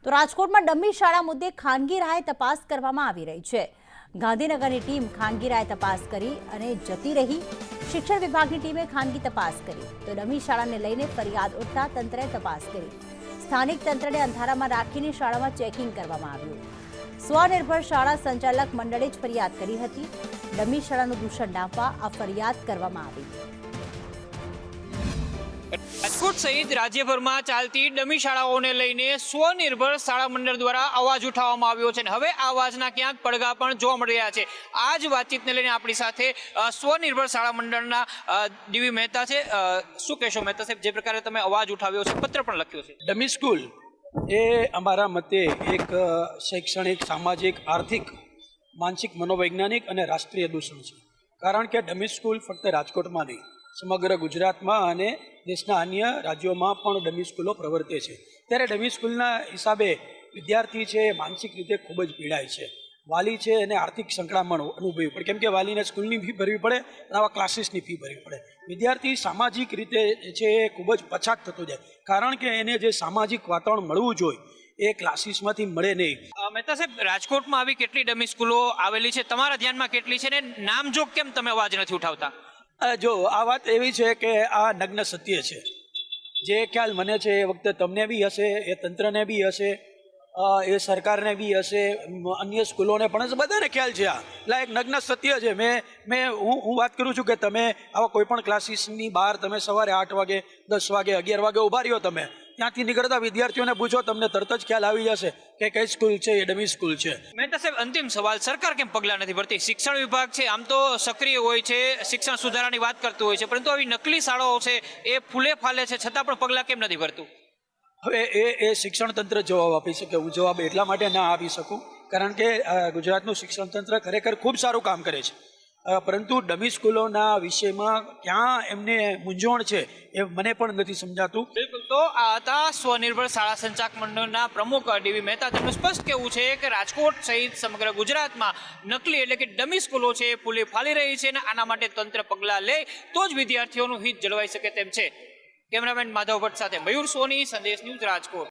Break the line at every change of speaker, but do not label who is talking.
તો રાજકોટમાં ડમી શાળા મુદ્દે ખાનગી રાહે તપાસ કરવામાં આવી રહી છે। ગાંધીનગરની ટીમ ખાનગી રાહે તપાસ કરી અને જતી રહી। શિક્ષણ વિભાગની ટીમે ખાનગી તપાસ કરી તો ડમી શાળાને લઈને ફરિયાદ ઉઠતા તંત્રે તપાસ કરી। સ્થાનિક તંત્રને અંધારામાં રાખીને શાળામાં ચેકિંગ કરવામાં આવ્યું। સ્વનિર્ભર શાળા સંચાલક મંડળે જ ફરિયાદ કરી હતી। ડમી શાળાનું દૂષણ ડામવા આ ફરિયાદ કરવામાં આવી।
રાજકોટ સહિત રાજ્યભરમાં ચાલતી ડમી શાળાઓને લઈને સ્વનિર્ભર શાળા મંડળ દ્વારા અવાજ ઉઠાવવામાં આવ્યો છે અને હવે આ અવાજના ક્યાંક પડઘા પણ જોવા મળી રહ્યા છે। આ જ વાતચીતને લઈને આપણી સાથે સ્વનિર્ભર શાળા મંડળના ડીવી મહેતા છે। શું કહેશો મહેતા સાહેબ, જે પ્રકારે તમે અવાજ ઉઠાવ્યો છે, પત્ર પણ લખ્યો છે?
ડમી સ્કૂલ એ અમારા મતે એક શૈક્ષણિક, સામાજિક, આર્થિક, માનસિક, મનોવૈજ્ઞાનિક અને રાષ્ટ્રીય દૂષણ છે। કારણ કે ડમી સ્કૂલ ફક્ત રાજકોટમાં નહીં, સમગ્ર ગુજરાતમાં અને દેશના અન્ય રાજ્યોમાં પણ ડમી સ્કૂલો પ્રવર્તે છે। ત્યારે ડમી સ્કૂલના હિસાબે વિદ્યાર્થી છે માનસિક રીતે ખૂબ જ પીડાય છે, વાલી છે એને આર્થિક સંકળામણ અનુભવવી પડે, કેમ કે વાલીને સ્કૂલની ફી ભરવી પડે અને આવા ક્લાસીસની ફી ભરવી પડે। વિદ્યાર્થી સામાજિક રીતે છે એ ખૂબ જ પછાત થતો જાય, કારણ કે એને જે સામાજિક વાતાવરણ મળવું જોઈએ એ ક્લાસીસમાંથી મળે નહીં।
મહેતા સાહેબ, રાજકોટમાં આવી કેટલી ડમી સ્કૂલો આવેલી છે, તમારા ધ્યાનમાં કેટલી છે ને નામજોગ કેમ તમે અવાજ નથી ઉઠાવતા?
જો આ વાત એવી છે કે આ નગ્ન સત્ય છે। જે ખ્યાલ મને છે એ વખતે તમને બી હશે, એ તંત્રને બી હશે, એ સરકારને બી હશે, અન્ય સ્કૂલોને પણ હશે, બધાને ખ્યાલ છે। આ એટલે એક નગ્ન સત્ય છે। હું વાત કરું છું કે તમે આવા કોઈ પણ ક્લાસીસની બહાર તમે સવારે 8 વાગે, 10 વાગે, 11 વાગે ઊભા રહ્યો, તમે ત્યાંથી નીકળતા વિદ્યાર્થીઓને પૂછો, તમને તરત જ ખ્યાલ આવી જશે કે કઈ સ્કૂલ છે એ ડમી સ્કૂલ છે।
મહેતા સાહેબ, અંતિમ સવાલ, સરકાર કેમ પગલાં નથી ભરતી? શિક્ષણ વિભાગ છે આમ તો સક્રિય હોય છે, શિક્ષણ સુધારાની વાત કરતું હોય છે, પરંતુ આવી નકલી શાળાઓ છે એ ફૂલે ફાલે છે, છતાં પણ પગલાં કેમ નથી ભરતું?
હવે એ શિક્ષણ તંત્ર જવાબ આપી શકે। હું જવાબ એટલા માટે ના આપી શકું કારણ કે ગુજરાતનું શિક્ષણ તંત્ર ખરેખર ખૂબ સારું કામ કરે છે, પરંતુ ડમી સ્કૂલોના વિષયમાં ક્યાં એમને મૂંઝવણ છે એ મને પણ નથી સમજાતું।
બિલકુલ, તો આ હતા સ્વનિર્ભર શાળા સંચાલક મંડળના પ્રમુખ ડીવી મહેતા। તેમનું સ્પષ્ટ કહેવું છે કે રાજકોટ સહિત સમગ્ર ગુજરાતમાં નકલી એટલે કે ડમી સ્કૂલો છે એ ફૂલે ફાલી રહી છે અને આના માટે તંત્ર પગલાં લે તો જ વિદ્યાર્થીઓનું હિત જળવાઈ શકે તેમ છે। કેમેરામેન માધવ ભટ્ટ સાથે મયુર સોની, સંદેશ ન્યૂઝ, રાજકોટ।